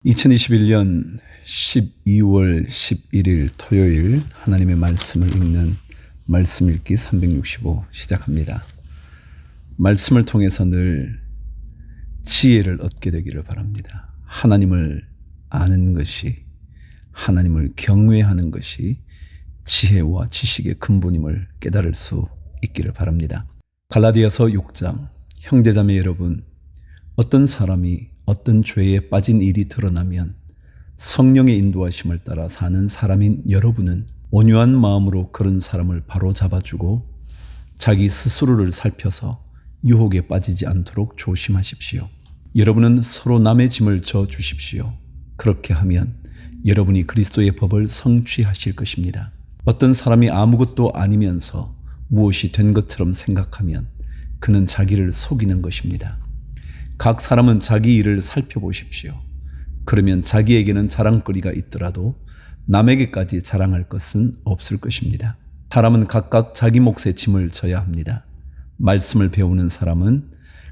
2021년 12월 11일 토요일 하나님의 말씀을 읽는 말씀 읽기 365 시작합니다. 말씀을 통해서 늘 지혜를 얻게 되기를 바랍니다. 하나님을 아는 것이, 하나님을 경외하는 것이 지혜와 지식의 근본임을 깨달을 수 있기를 바랍니다. 갈라디아서 6장, 형제자매 여러분, 어떤 사람이 어떤 죄에 빠진 일이 드러나면 성령의 인도하심을 따라 사는 사람인 여러분은 온유한 마음으로 그런 사람을 바로 잡아주고 자기 스스로를 살펴서 유혹에 빠지지 않도록 조심하십시오. 여러분은 서로 남의 짐을 져 주십시오. 그렇게 하면 여러분이 그리스도의 법을 성취하실 것입니다. 어떤 사람이 아무것도 아니면서 무엇이 된 것처럼 생각하면 그는 자기를 속이는 것입니다. 각 사람은 자기 일을 살펴보십시오. 그러면 자기에게는 자랑거리가 있더라도 남에게까지 자랑할 것은 없을 것입니다. 사람은 각각 자기 몫의 짐을 져야 합니다. 말씀을 배우는 사람은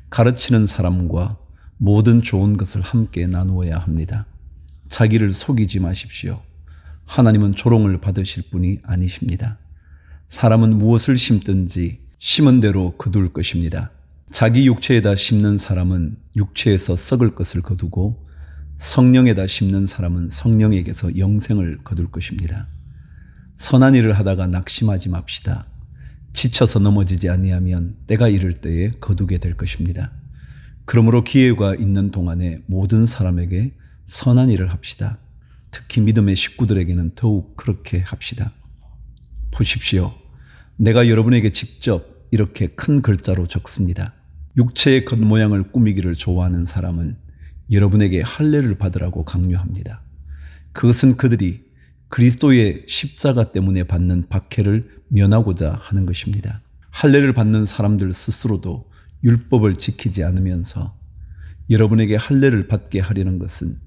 가르치는 사람과 모든 좋은 것을 함께 나누어야 합니다. 자기를 속이지 마십시오. 하나님은 조롱을 받으실 분이 아니십니다. 사람은 무엇을 심든지 심은 대로 거둘 것입니다. 자기 육체에다 심는 사람은 육체에서 썩을 것을 거두고 성령에다 심는 사람은 성령에게서 영생을 거둘 것입니다. 선한 일을 하다가 낙심하지 맙시다. 지쳐서 넘어지지 아니하면 때가 이를 때에 거두게 될 것입니다. 그러므로 기회가 있는 동안에 모든 사람에게 선한 일을 합시다. 특히 믿음의 식구들에게는 더욱 그렇게 합시다. 보십시오. 내가 여러분에게 직접 이렇게 큰 글자로 적습니다. 육체의 겉모양을 꾸미기를 좋아하는 사람은 여러분에게 할례를 받으라고 강요합니다. 그것은 그들이 그리스도의 십자가 때문에 받는 박해를 면하고자 하는 것입니다. 할례를 받는 사람들 스스로도 율법을 지키지 않으면서 여러분에게 할례를 받게 하려는 것은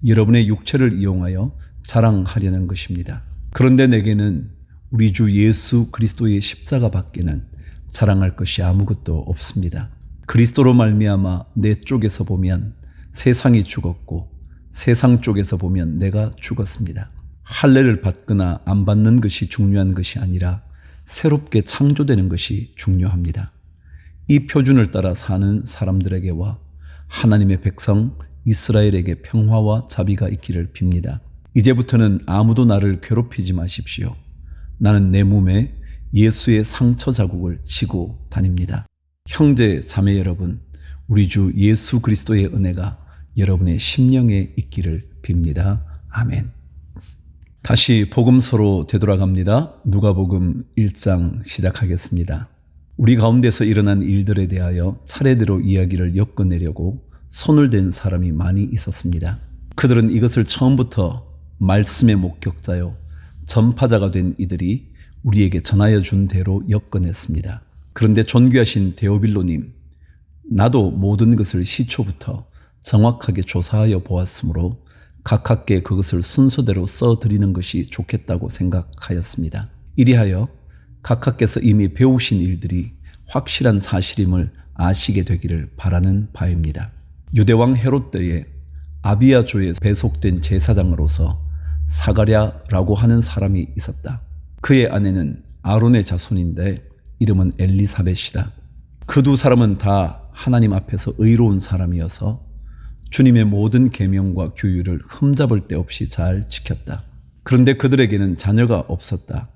여러분의 육체를 이용하여 자랑하려는 것입니다. 그런데 내게는 우리 주 예수 그리스도의 십자가 밖에는 자랑할 것이 아무것도 없습니다. 그리스도로 말미암아 내 쪽에서 보면 세상이 죽었고 세상 쪽에서 보면 내가 죽었습니다. 할례를 받거나 안 받는 것이 중요한 것이 아니라 새롭게 창조되는 것이 중요합니다. 이 표준을 따라 사는 사람들에게와 하나님의 백성 이스라엘에게 평화와 자비가 있기를 빕니다. 이제부터는 아무도 나를 괴롭히지 마십시오. 나는 내 몸에 예수의 상처 자국을 지고 다닙니다. 형제 자매 여러분, 우리 주 예수 그리스도의 은혜가 여러분의 심령에 있기를 빕니다. 아멘. 다시 복음서로 되돌아갑니다. 누가복음 1장 시작하겠습니다. 우리 가운데서 일어난 일들에 대하여 차례대로 이야기를 엮어내려고 손을 댄 사람이 많이 있었습니다. 그들은 이것을 처음부터 말씀의 목격자요 전파자가 된 이들이 우리에게 전하여 준 대로 엮어냈습니다. 그런데 존귀하신 데오빌로님, 나도 모든 것을 시초부터 정확하게 조사하여 보았으므로 각하께 그것을 순서대로 써드리는 것이 좋겠다고 생각하였습니다. 이리하여 각하께서 이미 배우신 일들이 확실한 사실임을 아시게 되기를 바라는 바입니다. 유대왕 헤롯 때에 아비야조에 배속된 제사장으로서 사가랴라고 하는 사람이 있었다. 그의 아내는 아론의 자손인데 이름은 엘리사벳이다. 그 두 사람은 다 하나님 앞에서 의로운 사람이어서 주님의 모든 계명과 규율을 흠잡을 데 없이 잘 지켰다. 그런데 그들에게는 자녀가 없었다.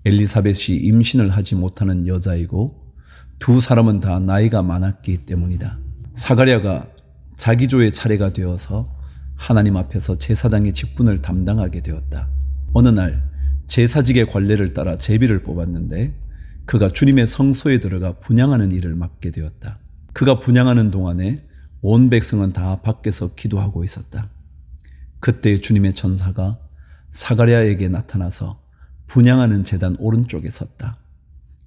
엘리사벳이 임신을 하지 못하는 여자이고 두 사람은 다 나이가 많았기 때문이다. 사가랴가 자기 조의 차례가 되어서 하나님 앞에서 제사장의 직분을 담당하게 되었다. 어느 날 제사직의 관례를 따라 제비를 뽑았는데 그가 주님의 성소에 들어가 분향하는 일을 맡게 되었다. 그가 분향하는 동안에 온 백성은 다 밖에서 기도하고 있었다. 그때 주님의 천사가 사가랴에게 나타나서 분향하는 제단 오른쪽에 섰다.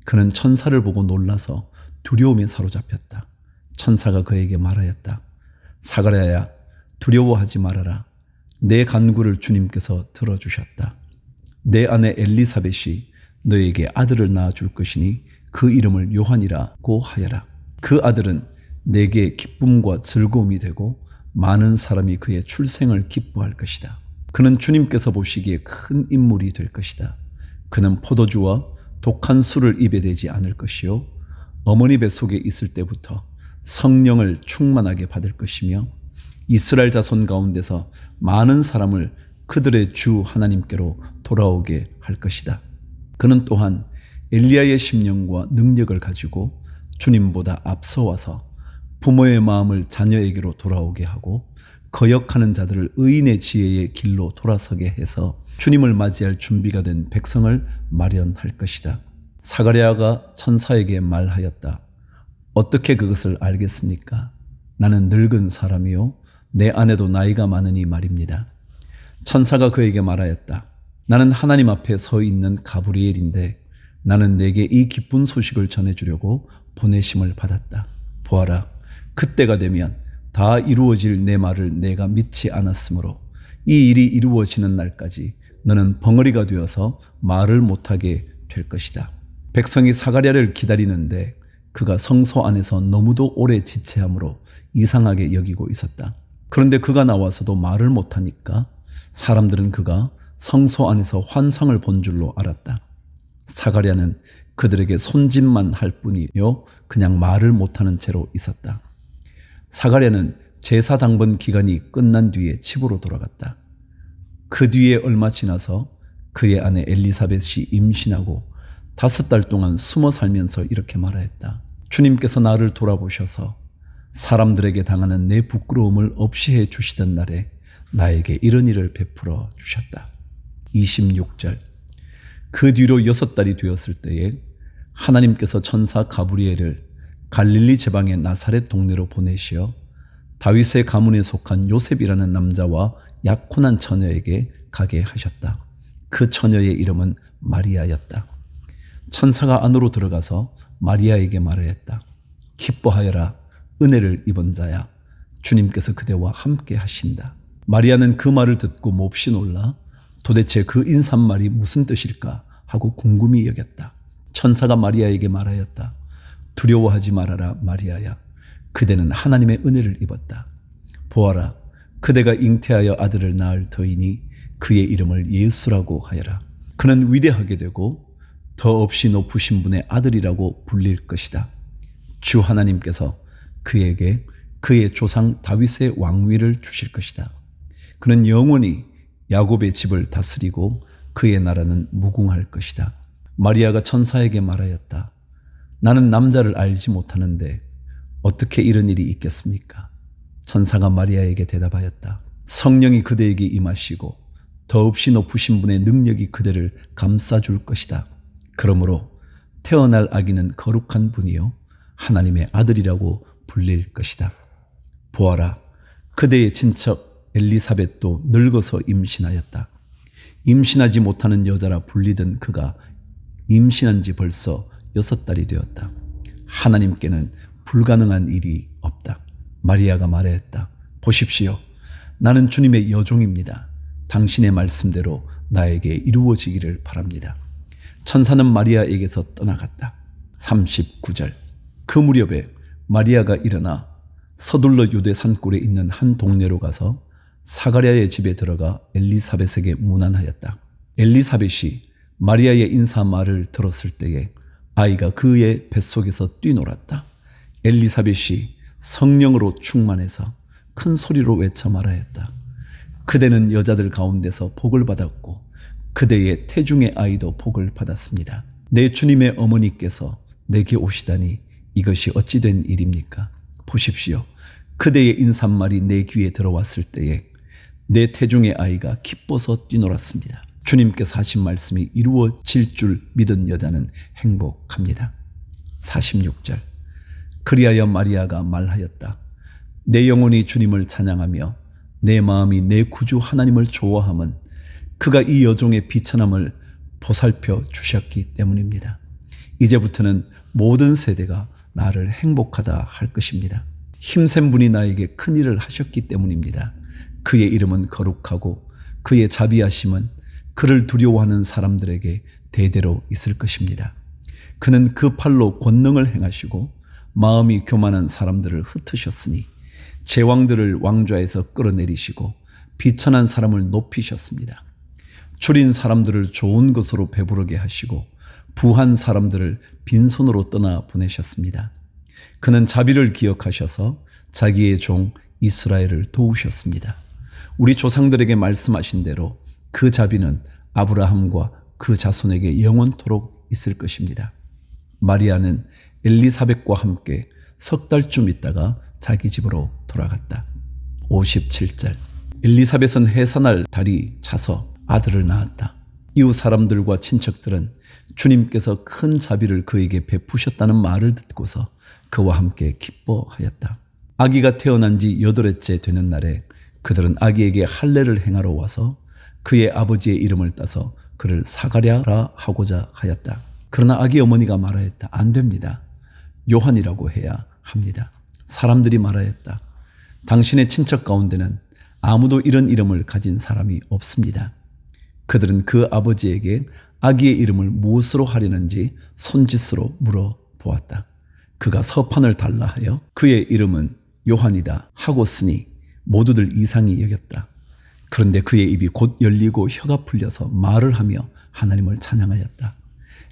그는 천사를 보고 놀라서 두려움에 사로잡혔다. 천사가 그에게 말하였다. 사가랴야, 두려워하지 말아라. 내 간구를 주님께서 들어주셨다. 내 아내 엘리사벳이 너에게 아들을 낳아줄 것이니 그 이름을 요한이라고 하여라. 그 아들은 내게 기쁨과 즐거움이 되고 많은 사람이 그의 출생을 기뻐할 것이다. 그는 주님께서 보시기에 큰 인물이 될 것이다. 그는 포도주와 독한 술을 입에 대지 않을 것이요 어머니 뱃속에 있을 때부터 성령을 충만하게 받을 것이며 이스라엘 자손 가운데서 많은 사람을 그들의 주 하나님께로 돌아오게 할 것이다. 그는 또한 엘리야의 심령과 능력을 가지고 주님보다 앞서와서 부모의 마음을 자녀에게로 돌아오게 하고 거역하는 자들을 의인의 지혜의 길로 돌아서게 해서 주님을 맞이할 준비가 된 백성을 마련할 것이다. 사가랴가 천사에게 말하였다. 어떻게 그것을 알겠습니까? 나는 늙은 사람이요 내 아내도 나이가 많으니 말입니다. 천사가 그에게 말하였다. 나는 하나님 앞에 서 있는 가브리엘인데 나는 내게 이 기쁜 소식을 전해주려고 보내심을 받았다. 보아라, 그때가 되면 다 이루어질 내 말을 내가 믿지 않았으므로 이 일이 이루어지는 날까지 너는 벙어리가 되어서 말을 못하게 될 것이다. 백성이 사가랴를 기다리는데 그가 성소 안에서 너무도 오래 지체함으로 이상하게 여기고 있었다. 그런데 그가 나와서도 말을 못하니까 사람들은 그가 성소 안에서 환상을 본 줄로 알았다. 사가랴는 그들에게 손짓만 할 뿐이요 그냥 말을 못하는 채로 있었다. 사가랴는 제사 당번 기간이 끝난 뒤에 집으로 돌아갔다. 그 뒤에 얼마 지나서 그의 아내 엘리사벳이 임신하고 5달 동안 숨어 살면서 이렇게 말하였다. 주님께서 나를 돌아보셔서 사람들에게 당하는 내 부끄러움을 없이 해 주시던 날에 나에게 이런 일을 베풀어 주셨다. 26절. 그 뒤로 6달이 되었을 때에 하나님께서 천사 가브리엘을 갈릴리 지방의 나사렛 동네로 보내시어 다윗의 가문에 속한 요셉이라는 남자와 약혼한 처녀에게 가게 하셨다. 그 처녀의 이름은 마리아였다. 천사가 안으로 들어가서 마리아에게 말하였다. 기뻐하여라, 은혜를 입은 자야. 주님께서 그대와 함께 하신다. 마리아는 그 말을 듣고 몹시 놀라 도대체 그 인사말이 무슨 뜻일까 하고 궁금히 여겼다. 천사가 마리아에게 말하였다. 두려워하지 말아라, 마리아야. 그대는 하나님의 은혜를 입었다. 보아라, 그대가 잉태하여 아들을 낳을 터이니 그의 이름을 예수라고 하여라. 그는 위대하게 되고 더없이 높으신 분의 아들이라고 불릴 것이다. 주 하나님께서 그에게 그의 조상 다윗의 왕위를 주실 것이다. 그는 영원히 야곱의 집을 다스리고 그의 나라는 무궁할 것이다. 마리아가 천사에게 말하였다. 나는 남자를 알지 못하는데 어떻게 이런 일이 있겠습니까? 천사가 마리아에게 대답하였다. 성령이 그대에게 임하시고 더없이 높으신 분의 능력이 그대를 감싸줄 것이다. 그러므로 태어날 아기는 거룩한 분이요 하나님의 아들이라고 불릴 것이다. 보아라, 그대의 친척 엘리사벳도 늙어서 임신하였다. 임신하지 못하는 여자라 불리던 그가 임신한 지 벌써 6달이 되었다. 하나님께는 불가능한 일이 없다. 마리아가 말했다. 보십시오. 나는 주님의 여종입니다. 당신의 말씀대로 나에게 이루어지기를 바랍니다. 천사는 마리아에게서 떠나갔다. 39절. 그 무렵에 마리아가 일어나 서둘러 유대 산골에 있는 한 동네로 가서 사가랴의 집에 들어가 엘리사벳에게 문안하였다. 엘리사벳이 마리아의 인사말을 들었을 때에 아이가 그의 뱃속에서 뛰놀았다. 엘리사벳이 성령으로 충만해서 큰 소리로 외쳐 말하였다. 그대는 여자들 가운데서 복을 받았고 그대의 태중의 아이도 복을 받았습니다. 내 주님의 어머니께서 내게 오시다니 이것이 어찌 된 일입니까? 보십시오. 그대의 인사말이 내 귀에 들어왔을 때에 내 태중의 아이가 기뻐서 뛰놀았습니다. 주님께서 하신 말씀이 이루어질 줄 믿은 여자는 행복합니다. 46절. 그리하여 마리아가 말하였다. 내 영혼이 주님을 찬양하며 내 마음이 내 구주 하나님을 좋아함은 그가 이 여종의 비천함을 보살펴 주셨기 때문입니다. 이제부터는 모든 세대가 나를 행복하다 할 것입니다. 힘센 분이 나에게 큰 일을 하셨기 때문입니다. 그의 이름은 거룩하고 그의 자비하심은 그를 두려워하는 사람들에게 대대로 있을 것입니다. 그는 그 팔로 권능을 행하시고 마음이 교만한 사람들을 흩으셨으니 제왕들을 왕좌에서 끌어내리시고 비천한 사람을 높이셨습니다. 줄인 사람들을 좋은 것으로 배부르게 하시고 부한 사람들을 빈손으로 떠나 보내셨습니다. 그는 자비를 기억하셔서 자기의 종 이스라엘을 도우셨습니다. 우리 조상들에게 말씀하신 대로 그 자비는 아브라함과 그 자손에게 영원토록 있을 것입니다. 마리아는 엘리사벳과 함께 석 달쯤 있다가 자기 집으로 돌아갔다. 57절. 엘리사벳은 해산할 달이 차서 아들을 낳았다. 이웃 사람들과 친척들은 주님께서 큰 자비를 그에게 베푸셨다는 말을 듣고서 그와 함께 기뻐하였다. 아기가 태어난 지 8회째 되는 날에 그들은 아기에게 할례를 행하러 와서 그의 아버지의 이름을 따서 그를 사가랴라 하고자 하였다. 그러나 아기 어머니가 말하였다. 안 됩니다. 요한이라고 해야 합니다. 사람들이 말하였다. 당신의 친척 가운데는 아무도 이런 이름을 가진 사람이 없습니다. 그들은 그 아버지에게 아기의 이름을 무엇으로 하려는지 손짓으로 물어보았다. 그가 서판을 달라 하여 그의 이름은 요한이다 하고 쓰니 모두들 이상히 여겼다. 그런데 그의 입이 곧 열리고 혀가 풀려서 말을 하며 하나님을 찬양하였다.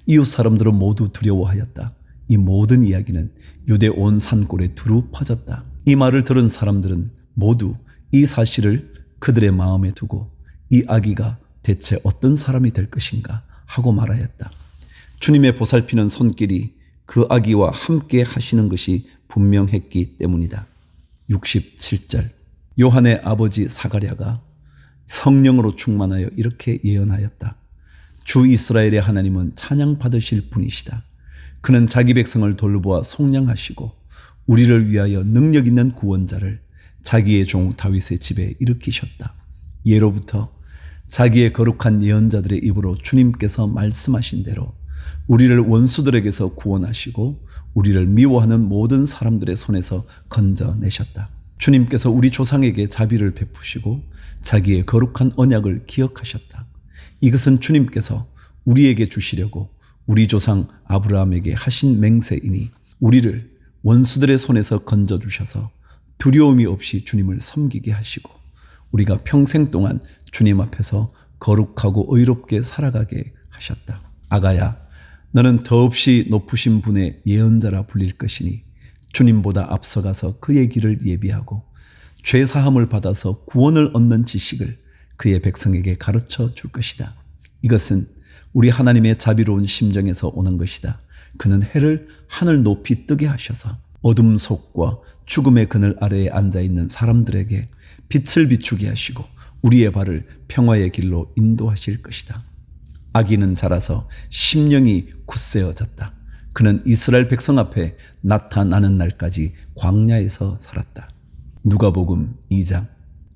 이웃 사람들은 모두 두려워하였다. 이 모든 이야기는 유대 온 산골에 두루 퍼졌다. 이 말을 들은 사람들은 모두 이 사실을 그들의 마음에 두고 이 아기가 대체 어떤 사람이 될 것인가 하고 말하였다. 주님의 보살피는 손길이 그 아기와 함께 하시는 것이 분명했기 때문이다. 67절. 요한의 아버지 사가랴가 성령으로 충만하여 이렇게 예언하였다. 주 이스라엘의 하나님은 찬양받으실 분이시다. 그는 자기 백성을 돌보아 속량하시고 우리를 위하여 능력 있는 구원자를 자기의 종 다윗의 집에 일으키셨다. 예로부터 자기의 거룩한 예언자들의 입으로 주님께서 말씀하신 대로 우리를 원수들에게서 구원하시고 우리를 미워하는 모든 사람들의 손에서 건져내셨다. 주님께서 우리 조상에게 자비를 베푸시고 자기의 거룩한 언약을 기억하셨다. 이것은 주님께서 우리에게 주시려고 우리 조상 아브라함에게 하신 맹세이니 우리를 원수들의 손에서 건져주셔서 두려움이 없이 주님을 섬기게 하시고 우리가 평생 동안 주님 앞에서 거룩하고 의롭게 살아가게 하셨다. 아가야, 너는 더없이 높으신 분의 예언자라 불릴 것이니 주님보다 앞서가서 그의 길을 예비하고 죄사함을 받아서 구원을 얻는 지식을 그의 백성에게 가르쳐 줄 것이다. 이것은 우리 하나님의 자비로운 심정에서 오는 것이다. 그는 해를 하늘 높이 뜨게 하셔서 어둠 속과 죽음의 그늘 아래에 앉아있는 사람들에게 빛을 비추게 하시고 우리의 발을 평화의 길로 인도하실 것이다. 아기는 자라서 심령이 굳세어졌다. 그는 이스라엘 백성 앞에 나타나는 날까지 광야에서 살았다. 누가복음 2장.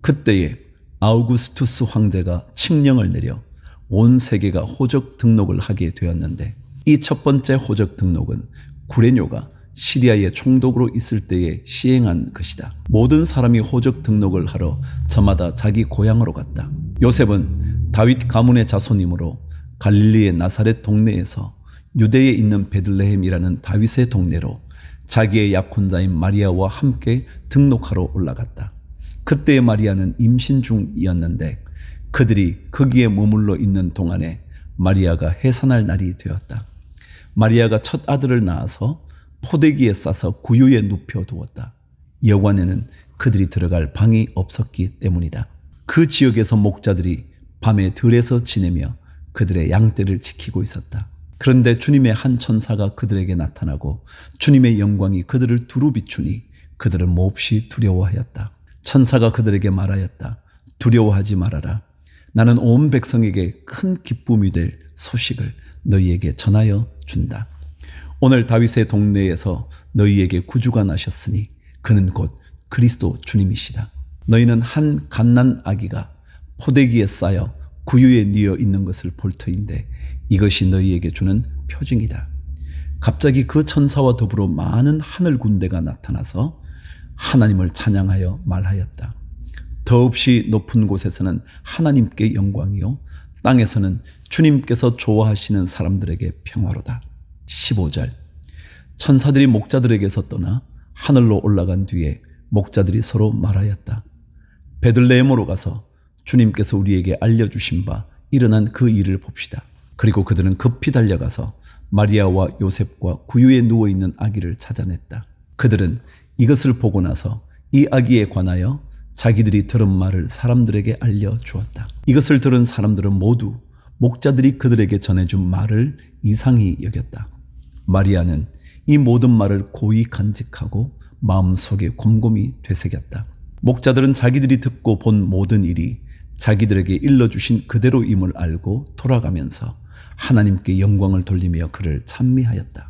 그때에 아우구스투스 황제가 칙령을 내려 온 세계가 호적 등록을 하게 되었는데 이 첫 번째 호적 등록은 구레뇨가 시리아의 총독으로 있을 때에 시행한 것이다. 모든 사람이 호적 등록을 하러 저마다 자기 고향으로 갔다. 요셉은 다윗 가문의 자손이므로 갈릴리의 나사렛 동네에서 유대에 있는 베들레헴이라는 다윗의 동네로 자기의 약혼자인 마리아와 함께 등록하러 올라갔다. 그때의 마리아는 임신 중이었는데 그들이 거기에 머물러 있는 동안에 마리아가 해산할 날이 되었다. 마리아가 첫 아들을 낳아서 포대기에 싸서 구유에 눕혀 두었다. 여관에는 그들이 들어갈 방이 없었기 때문이다. 그 지역에서 목자들이 밤에 들에서 지내며 그들의 양떼를 지키고 있었다. 그런데 주님의 한 천사가 그들에게 나타나고 주님의 영광이 그들을 두루 비추니 그들은 몹시 두려워하였다. 천사가 그들에게 말하였다. 두려워하지 말아라. 나는 온 백성에게 큰 기쁨이 될 소식을 너희에게 전하여 준다. 오늘 다윗의 동네에서 너희에게 구주가 나셨으니 그는 곧 그리스도 주님이시다. 너희는 한 갓난 아기가 포대기에 쌓여 구유에 뉘어 있는 것을 볼 터인데 이것이 너희에게 주는 표징이다. 갑자기 그 천사와 더불어 많은 하늘 군대가 나타나서 하나님을 찬양하여 말하였다. 더없이 높은 곳에서는 하나님께 영광이요 땅에서는 주님께서 좋아하시는 사람들에게 평화로다. 15절. 천사들이 목자들에게서 떠나 하늘로 올라간 뒤에 목자들이 서로 말하였다. 베들레헴으로 가서 주님께서 우리에게 알려주신 바 일어난 그 일을 봅시다. 그리고 그들은 급히 달려가서 마리아와 요셉과 구유에 누워있는 아기를 찾아냈다. 그들은 이것을 보고 나서 이 아기에 관하여 자기들이 들은 말을 사람들에게 알려주었다. 이것을 들은 사람들은 모두 목자들이 그들에게 전해준 말을 이상히 여겼다. 마리아는 이 모든 말을 고이 간직하고 마음속에 곰곰이 되새겼다. 목자들은 자기들이 듣고 본 모든 일이 자기들에게 일러주신 그대로임을 알고 돌아가면서 하나님께 영광을 돌리며 그를 찬미하였다.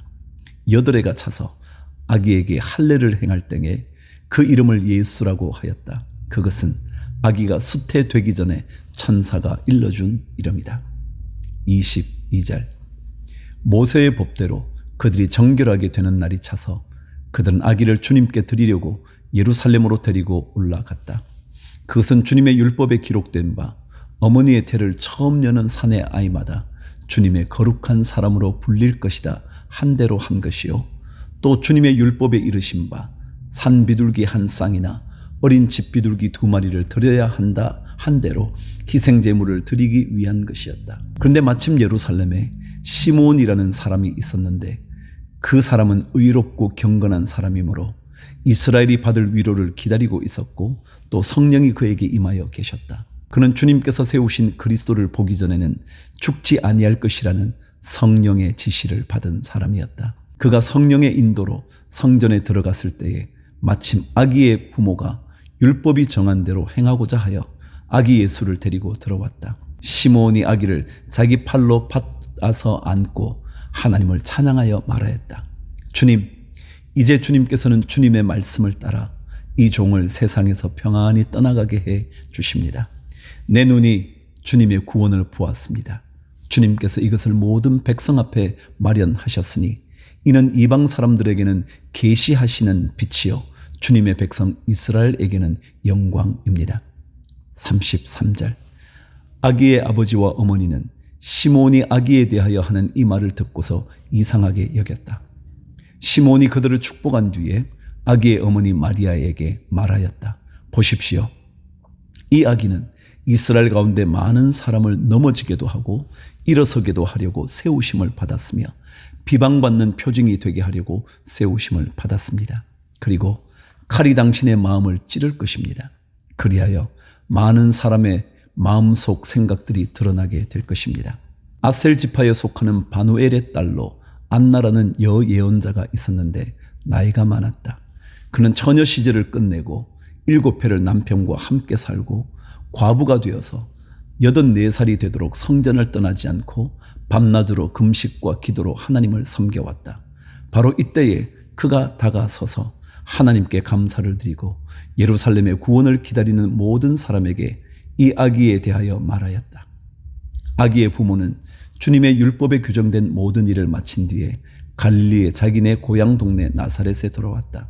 여드레가 차서 아기에게 할례를 행할 때에 그 이름을 예수라고 하였다. 그것은 아기가 수태되기 전에 천사가 일러준 이름이다. 22절. 모세의 법대로 그들이 정결하게 되는 날이 차서 그들은 아기를 주님께 드리려고 예루살렘으로 데리고 올라갔다. 그것은 주님의 율법에 기록된 바 어머니의 태를 처음 여는 사내 아이마다 주님의 거룩한 사람으로 불릴 것이다 한 대로 한 것이요, 또 주님의 율법에 이르신 바 산 비둘기 한 쌍이나 어린 집 비둘기 2마리를 드려야 한다 한 대로 희생제물을 드리기 위한 것이었다. 그런데 마침 예루살렘에 시므온이라는 사람이 있었는데 그 사람은 의롭고 경건한 사람이므로 이스라엘이 받을 위로를 기다리고 있었고 또 성령이 그에게 임하여 계셨다. 그는 주님께서 세우신 그리스도를 보기 전에는 죽지 아니할 것이라는 성령의 지시를 받은 사람이었다. 그가 성령의 인도로 성전에 들어갔을 때에 마침 아기의 부모가 율법이 정한 대로 행하고자 하여 아기 예수를 데리고 들어왔다. 시므온이 아기를 자기 팔로 받아서 안고 하나님을 찬양하여 말하였다. 주님, 이제 주님께서는 주님의 말씀을 따라 이 종을 세상에서 평안히 떠나가게 해 주십니다. 내 눈이 주님의 구원을 보았습니다. 주님께서 이것을 모든 백성 앞에 마련하셨으니 이는 이방 사람들에게는 계시하시는 빛이요 주님의 백성 이스라엘에게는 영광입니다. 33절. 아기의 아버지와 어머니는 시므온이 아기에 대하여 하는 이 말을 듣고서 이상하게 여겼다. 시므온이 그들을 축복한 뒤에 아기의 어머니 마리아에게 말하였다. 보십시오. 이 아기는 이스라엘 가운데 많은 사람을 넘어지게도 하고 일어서게도 하려고 세우심을 받았으며 비방받는 표징이 되게 하려고 세우심을 받았습니다. 그리고 칼이 당신의 마음을 찌를 것입니다. 그리하여 많은 사람의 마음속 생각들이 드러나게 될 것입니다. 아셀 지파에 속하는 바누엘의 딸로 안나라는 여예언자가 있었는데 나이가 많았다. 그는 처녀 시절을 끝내고 7회를 남편과 함께 살고 과부가 되어서 84살이 되도록 성전을 떠나지 않고 밤낮으로 금식과 기도로 하나님을 섬겨왔다. 바로 이때에 그가 다가서서 하나님께 감사를 드리고 예루살렘의 구원을 기다리는 모든 사람에게 이 아기에 대하여 말하였다. 아기의 부모는 주님의 율법에 규정된 모든 일을 마친 뒤에 갈릴리의 자기네 고향 동네 나사렛에 돌아왔다.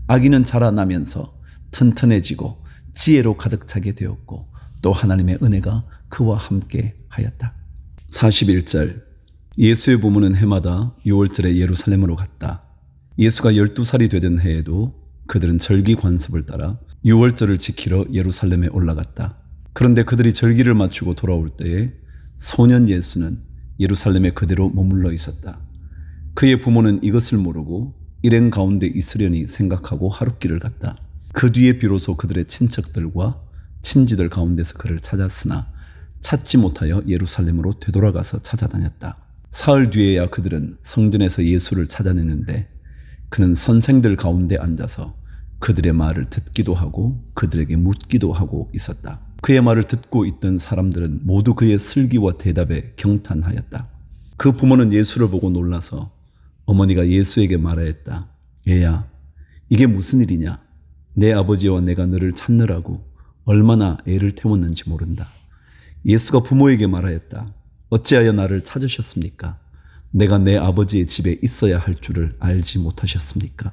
아기는 자라나면서 튼튼해지고 지혜로 가득 차게 되었고 또 하나님의 은혜가 그와 함께 하였다. 41절. 예수의 부모는 해마다 6월절에 예루살렘으로 갔다. 예수가 12살이 되던 해에도 그들은 절기 관습을 따라 6월절을 지키러 예루살렘에 올라갔다. 그런데 그들이 절기를 마치고 돌아올 때에 소년 예수는 예루살렘에 그대로 머물러 있었다. 그의 부모는 이것을 모르고 일행 가운데 있으려니 생각하고 하룻길을 갔다. 그 뒤에 비로소 그들의 친척들과 친지들 가운데서 그를 찾았으나 찾지 못하여 예루살렘으로 되돌아가서 찾아다녔다. 사흘 뒤에야 그들은 성전에서 예수를 찾아내는데 그는 선생들 가운데 앉아서 그들의 말을 듣기도 하고 그들에게 묻기도 하고 있었다. 그의 말을 듣고 있던 사람들은 모두 그의 슬기와 대답에 경탄하였다. 그 부모는 예수를 보고 놀라서 어머니가 예수에게 말하였다. 얘야, 이게 무슨 일이냐? 내 아버지와 내가 너를 찾느라고 얼마나 애를 태웠는지 모른다. 예수가 부모에게 말하였다. 어찌하여 나를 찾으셨습니까? 내가 내 아버지의 집에 있어야 할 줄을 알지 못하셨습니까?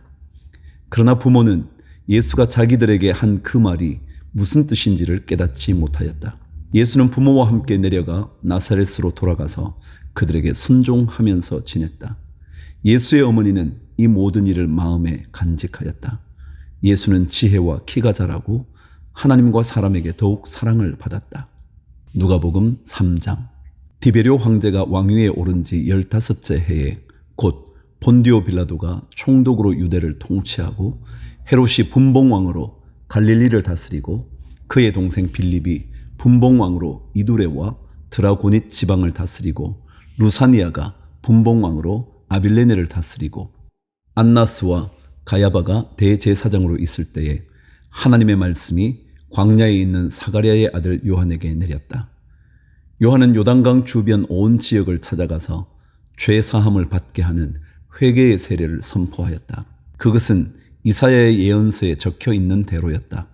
그러나 부모는 예수가 자기들에게 한 그 말이 무슨 뜻인지를 깨닫지 못하였다. 예수는 부모와 함께 내려가 나사렛으로 돌아가서 그들에게 순종하면서 지냈다. 예수의 어머니는 이 모든 일을 마음에 간직하였다. 예수는 지혜와 키가 자라고 하나님과 사람에게 더욱 사랑을 받았다. 누가복음 3장. 디베료 황제가 왕위에 오른 지 15째 해에 곧 본디오 빌라도가 총독으로 유대를 통치하고 헤롯이 분봉왕으로 갈릴리를 다스리고 그의 동생 빌립이 분봉왕으로 이두레와 드라고닛 지방을 다스리고 루사니아가 분봉왕으로 아빌레네를 다스리고 안나스와 가야바가 대제사장으로 있을 때에 하나님의 말씀이 광야에 있는 사가랴의 아들 요한에게 내렸다. 요한은 요단강 주변 온 지역을 찾아가서 죄 사함을 받게 하는 회개의 세례를 선포하였다. 그것은 이사야의 예언서에 적혀 있는 대로였다.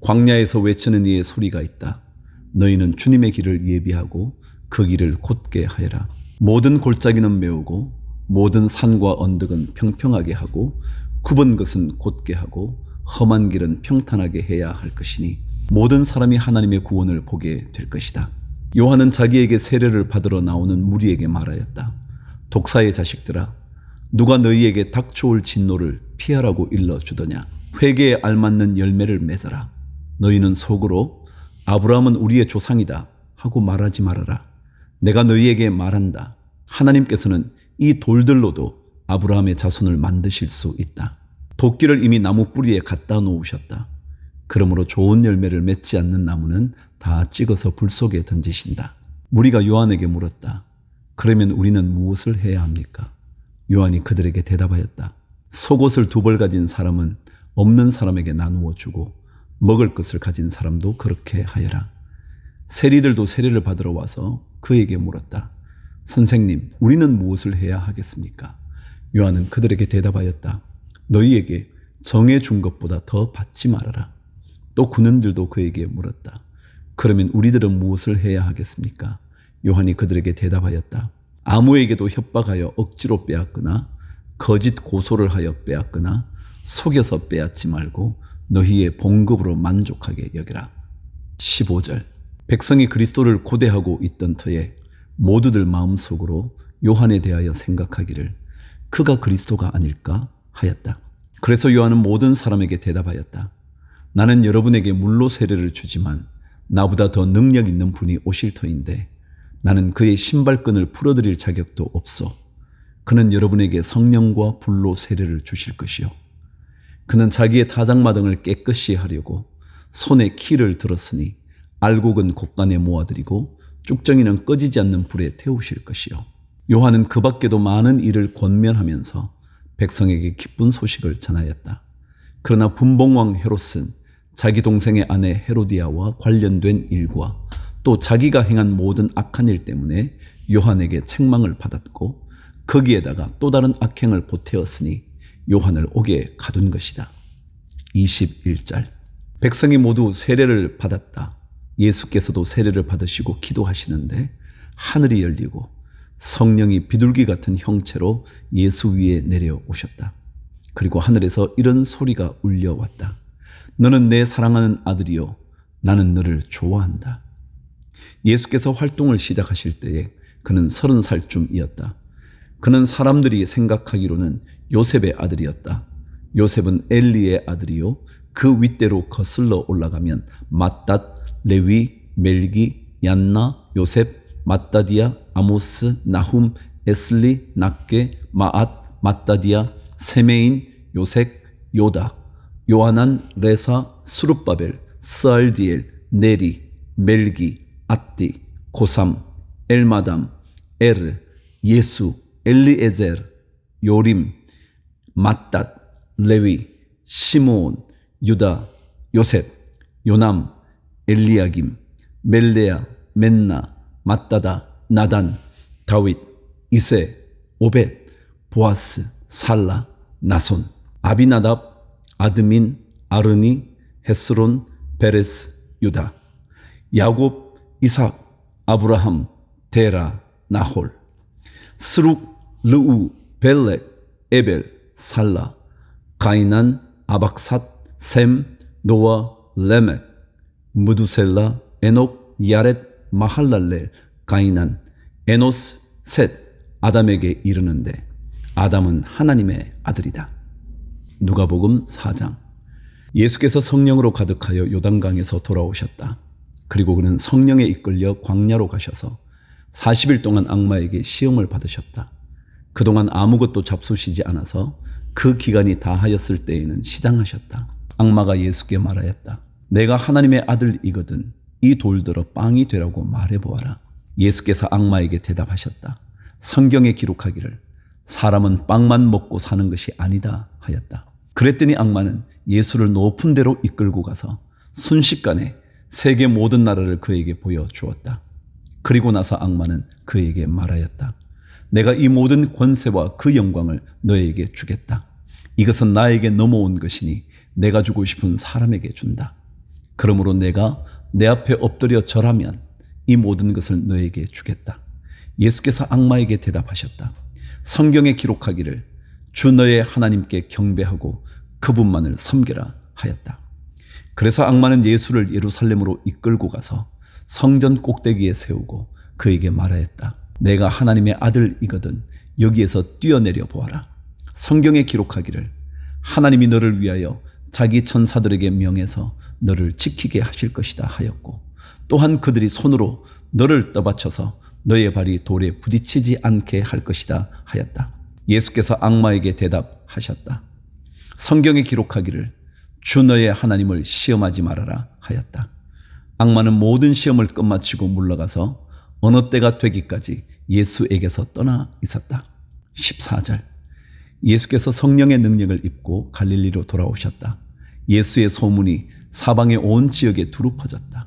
광야에서 외치는 이의 소리가 있다. 너희는 주님의 길을 예비하고 그 길을 곧게 하여라. 모든 골짜기는 메우고 모든 산과 언덕은 평평하게 하고 굽은 것은 곧게 하고 험한 길은 평탄하게 해야 할 것이니 모든 사람이 하나님의 구원을 보게 될 것이다. 요한은 자기에게 세례를 받으러 나오는 무리에게 말하였다. 독사의 자식들아, 누가 너희에게 닥쳐올 진노를 피하라고 일러주더냐. 회개에 알맞는 열매를 맺어라. 너희는 속으로 아브라함은 우리의 조상이다 하고 말하지 말아라. 내가 너희에게 말한다. 하나님께서는 이 돌들로도 아브라함의 자손을 만드실 수 있다. 도끼를 이미 나무 뿌리에 갖다 놓으셨다. 그러므로 좋은 열매를 맺지 않는 나무는 다 찍어서 불 속에 던지신다. 무리가 요한에게 물었다. 그러면 우리는 무엇을 해야 합니까? 요한이 그들에게 대답하였다. 속옷을 2벌 가진 사람은 없는 사람에게 나누어 주고 먹을 것을 가진 사람도 그렇게 하여라. 세리들도 세례를 받으러 와서 그에게 물었다. 선생님, 우리는 무엇을 해야 하겠습니까? 요한은 그들에게 대답하였다. 너희에게 정해 준 것보다 더 받지 말아라. 또 군인들도 그에게 물었다. 그러면 우리들은 무엇을 해야 하겠습니까? 요한이 그들에게 대답하였다. 아무에게도 협박하여 억지로 빼앗거나 거짓 고소를 하여 빼앗거나 속여서 빼앗지 말고 너희의 봉급으로 만족하게 여기라. 15절. 백성이 그리스도를 고대하고 있던 터에 모두들 마음속으로 요한에 대하여 생각하기를 그가 그리스도가 아닐까 하였다. 그래서 요한은 모든 사람에게 대답하였다. 나는 여러분에게 물로 세례를 주지만 나보다 더 능력 있는 분이 오실 터인데 나는 그의 신발끈을 풀어드릴 자격도 없어. 그는 여러분에게 성령과 불로 세례를 주실 것이요. 그는 자기의 타작마당을 깨끗이 하려고 손에 키를 들었으니 알곡은 곡간에 모아드리고 쭉정이는 꺼지지 않는 불에 태우실 것이요. 요한은 그 밖에도 많은 일을 권면하면서 백성에게 기쁜 소식을 전하였다. 그러나 분봉왕 헤롯은 자기 동생의 아내 헤로디아와 관련된 일과 또 자기가 행한 모든 악한 일 때문에 요한에게 책망을 받았고 거기에다가 또 다른 악행을 보태었으니 요한을 옥에 가둔 것이다. 21절. 백성이 모두 세례를 받았다. 예수께서도 세례를 받으시고 기도하시는데 하늘이 열리고 성령이 비둘기 같은 형체로 예수 위에 내려오셨다. 그리고 하늘에서 이런 소리가 울려왔다. 너는 내 사랑하는 아들이요 나는 너를 좋아한다. 예수께서 활동을 시작하실 때에 그는 30살쯤이었다. 그는 사람들이 생각하기로는 요셉의 아들이었다. 요셉은 엘리의 아들이요 그 윗대로 거슬러 올라가면 맏닷, 레위, 멜기, 얀나, 요셉, 맏다디아, 아모스, 나훔, 에슬리, 낫게, 마앗, 맏다디아, 세메인, 요색, 요다, 요하난, 레사, 수룹바벨, 스알디엘, 네리, 멜기, 앗디, 고삼, 엘마담, 에르, 예수, 엘리에zer, 요림, 맏닷, 레위, 시므온, 유다, 요셉, 요남, 엘리야김, 멜레아, 맨나, 맏다다, 나단, 다윗, 이세, 오벳, 보아스, 살라, 나손, 아비나답, 아드민, 아르니, 헤스론, 베레스, 유다, 야곱, 이삭, 아브라함, 데라, 나홀, 스룩, 르우, 벨렉, 에벨, 살라, 가이난, 아박삿, 셈, 노아, 레멕, 무두셀라, 에녹, 야렛, 마할랄렐, 가이난, 에노스, 셋, 아담에게 이르는데 아담은 하나님의 아들이다. 누가복음 4장. 예수께서 성령으로 가득하여 요단강에서 돌아오셨다. 그리고 그는 성령에 이끌려 광야로 가셔서 40일 동안 악마에게 시험을 받으셨다. 그동안 아무것도 잡수시지 않아서 그 기간이 다하였을 때에는 시장하셨다. 악마가 예수께 말하였다. 내가 하나님의 아들이거든 이 돌들어 빵이 되라고 말해보아라. 예수께서 악마에게 대답하셨다. 성경에 기록하기를 사람은 빵만 먹고 사는 것이 아니다 하였다. 그랬더니 악마는 예수를 높은 데로 이끌고 가서 순식간에 세계 모든 나라를 그에게 보여주었다. 그리고 나서 악마는 그에게 말하였다. 내가 이 모든 권세와 그 영광을 너에게 주겠다. 이것은 나에게 넘어온 것이니 내가 주고 싶은 사람에게 준다. 그러므로 내가 내 앞에 엎드려 절하면 이 모든 것을 너에게 주겠다. 예수께서 악마에게 대답하셨다. 성경에 기록하기를 주 너의 하나님께 경배하고 그분만을 섬기라 하였다. 그래서 악마는 예수를 예루살렘으로 이끌고 가서 성전 꼭대기에 세우고 그에게 말하였다. 내가 하나님의 아들이거든 여기에서 뛰어내려 보아라. 성경에 기록하기를 하나님이 너를 위하여 자기 천사들에게 명해서 너를 지키게 하실 것이다 하였고 또한 그들이 손으로 너를 떠받쳐서 너의 발이 돌에 부딪히지 않게 할 것이다 하였다. 예수께서 악마에게 대답하셨다. 성경에 기록하기를 주 너의 하나님을 시험하지 말아라 하였다. 악마는 모든 시험을 끝마치고 물러가서 어느 때가 되기까지 예수에게서 떠나 있었다. 14절 예수께서 성령의 능력을 입고 갈릴리로 돌아오셨다. 예수의 소문이 사방의 온 지역에 두루 퍼졌다.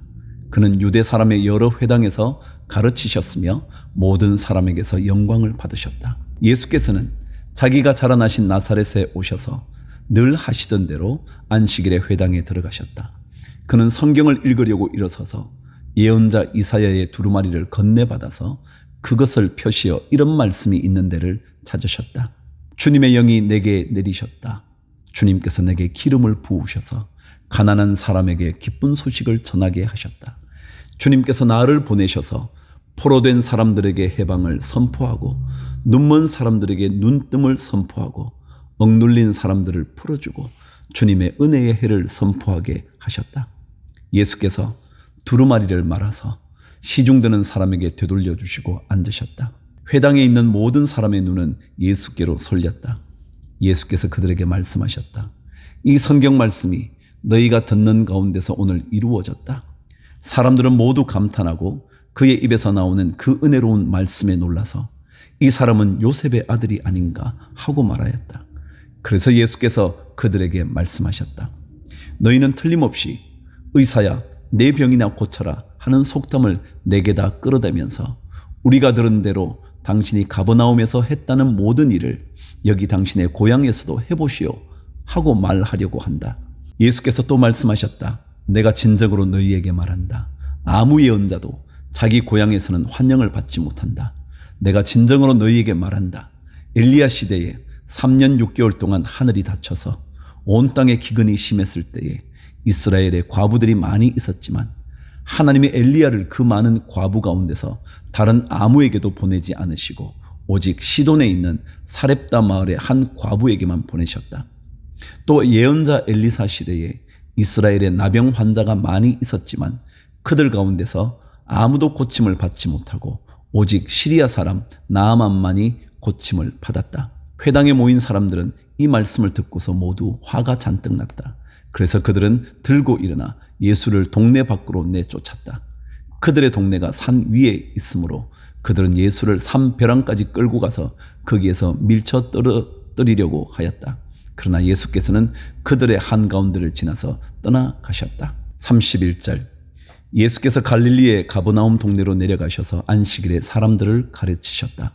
그는 유대 사람의 여러 회당에서 가르치셨으며 모든 사람에게서 영광을 받으셨다. 예수께서는 자기가 자라나신 나사렛에 오셔서 늘 하시던 대로 안식일에 회당에 들어가셨다. 그는 성경을 읽으려고 일어서서 예언자 이사야의 두루마리를 건네받아서 그것을 펴시어 이런 말씀이 있는 데를 찾으셨다. 주님의 영이 내게 내리셨다. 주님께서 내게 기름을 부으셔서 가난한 사람에게 기쁜 소식을 전하게 하셨다. 주님께서 나를 보내셔서 포로된 사람들에게 해방을 선포하고 눈먼 사람들에게 눈뜸을 선포하고 억눌린 사람들을 풀어주고 주님의 은혜의 해를 선포하게 하셨다. 예수께서 두루마리를 말아서 시중드는 사람에게 되돌려 주시고 앉으셨다. 회당에 있는 모든 사람의 눈은 예수께로 쏠렸다. 예수께서 그들에게 말씀하셨다. 이 성경 말씀이 너희가 듣는 가운데서 오늘 이루어졌다. 사람들은 모두 감탄하고 그의 입에서 나오는 그 은혜로운 말씀에 놀라서 이 사람은 요셉의 아들이 아닌가 하고 말하였다. 그래서 예수께서 그들에게 말씀하셨다. 너희는 틀림없이 의사야 내 병이나 고쳐라 하는 속담을 내게다 끌어대면서 우리가 들은 대로 당신이 가버나움에서 했다는 모든 일을 여기 당신의 고향에서도 해보시오 하고 말하려고 한다. 예수께서 또 말씀하셨다. 내가 진정으로 너희에게 말한다. 아무 예언자도 자기 고향에서는 환영을 받지 못한다. 내가 진정으로 너희에게 말한다. 엘리야 시대에 3년 6개월 동안 하늘이 닫혀서 온 땅에 기근이 심했을 때에 이스라엘에 과부들이 많이 있었지만 하나님이 엘리야를 그 많은 과부 가운데서 다른 아무에게도 보내지 않으시고 오직 시돈에 있는 사렙다 마을의 한 과부에게만 보내셨다. 또 예언자 엘리사 시대에 이스라엘에 나병 환자가 많이 있었지만 그들 가운데서 아무도 고침을 받지 못하고 오직 시리아 사람 나아만만이 고침을 받았다. 회당에 모인 사람들은 이 말씀을 듣고서 모두 화가 잔뜩 났다. 그래서 그들은 들고 일어나 예수를 동네 밖으로 내쫓았다. 그들의 동네가 산 위에 있으므로 그들은 예수를 산 벼랑까지 끌고 가서 거기에서 밀쳐 떨어뜨리려고 하였다. 그러나 예수께서는 그들의 한가운데를 지나서 떠나가셨다. 31절 예수께서 갈릴리의 가버나움 동네로 내려가셔서 안식일에 사람들을 가르치셨다.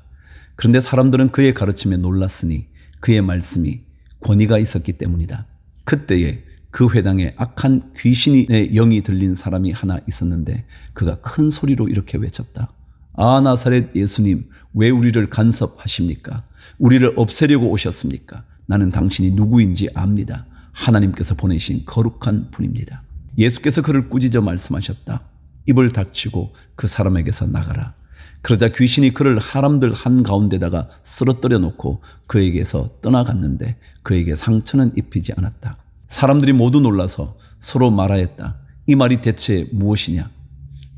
그런데 사람들은 그의 가르침에 놀랐으니 그의 말씀이 권위가 있었기 때문이다. 그때에 그 회당에 악한 귀신의 영이 들린 사람이 하나 있었는데 그가 큰 소리로 이렇게 외쳤다. 아 나사렛 예수님 왜 우리를 간섭하십니까? 우리를 없애려고 오셨습니까? 나는 당신이 누구인지 압니다. 하나님께서 보내신 거룩한 분입니다. 예수께서 그를 꾸짖어 말씀하셨다. 입을 닥치고 그 사람에게서 나가라. 그러자 귀신이 그를 사람들 한가운데다가 쓰러뜨려 놓고 그에게서 떠나갔는데 그에게 상처는 입히지 않았다. 사람들이 모두 놀라서 서로 말하였다. 이 말이 대체 무엇이냐?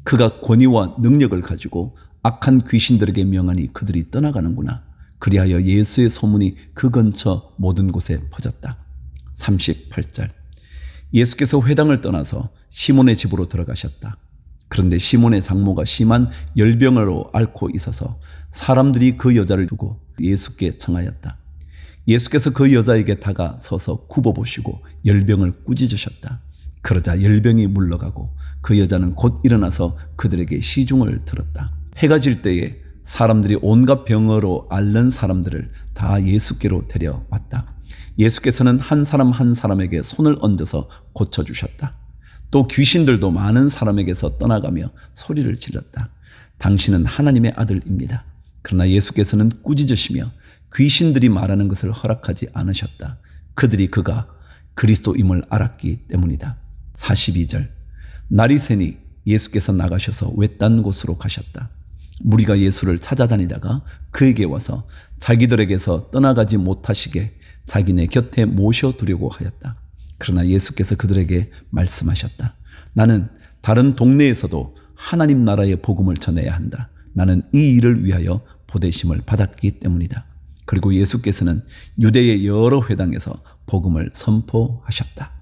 그가 권위와 능력을 가지고 악한 귀신들에게 명하니 그들이 떠나가는구나. 그리하여 예수의 소문이 그 근처 모든 곳에 퍼졌다. 38절. 예수께서 회당을 떠나서 시몬의 집으로 들어가셨다. 그런데 시몬의 장모가 심한 열병으로 앓고 있어서 사람들이 그 여자를 두고 예수께 청하였다. 예수께서 그 여자에게 다가서서 굽어보시고 열병을 꾸짖으셨다. 그러자 열병이 물러가고 그 여자는 곧 일어나서 그들에게 시중을 들었다. 해가 질 때에 사람들이 온갖 병으로 앓는 사람들을 다 예수께로 데려왔다. 예수께서는 한 사람 한 사람에게 손을 얹어서 고쳐주셨다. 또 귀신들도 많은 사람에게서 떠나가며 소리를 질렀다. 당신은 하나님의 아들입니다. 그러나 예수께서는 꾸짖으시며 귀신들이 말하는 것을 허락하지 않으셨다. 그들이 그가 그리스도임을 알았기 때문이다. 42절. 날이 새니 예수께서 나가셔서 외딴 곳으로 가셨다. 무리가 예수를 찾아다니다가 그에게 와서 자기들에게서 떠나가지 못하시게 자기네 곁에 모셔두려고 하였다. 그러나 예수께서 그들에게 말씀하셨다. 나는 다른 동네에서도 하나님 나라의 복음을 전해야 한다. 나는 이 일을 위하여 보내심을 받았기 때문이다. 그리고 예수께서는 유대의 여러 회당에서 복음을 선포하셨다.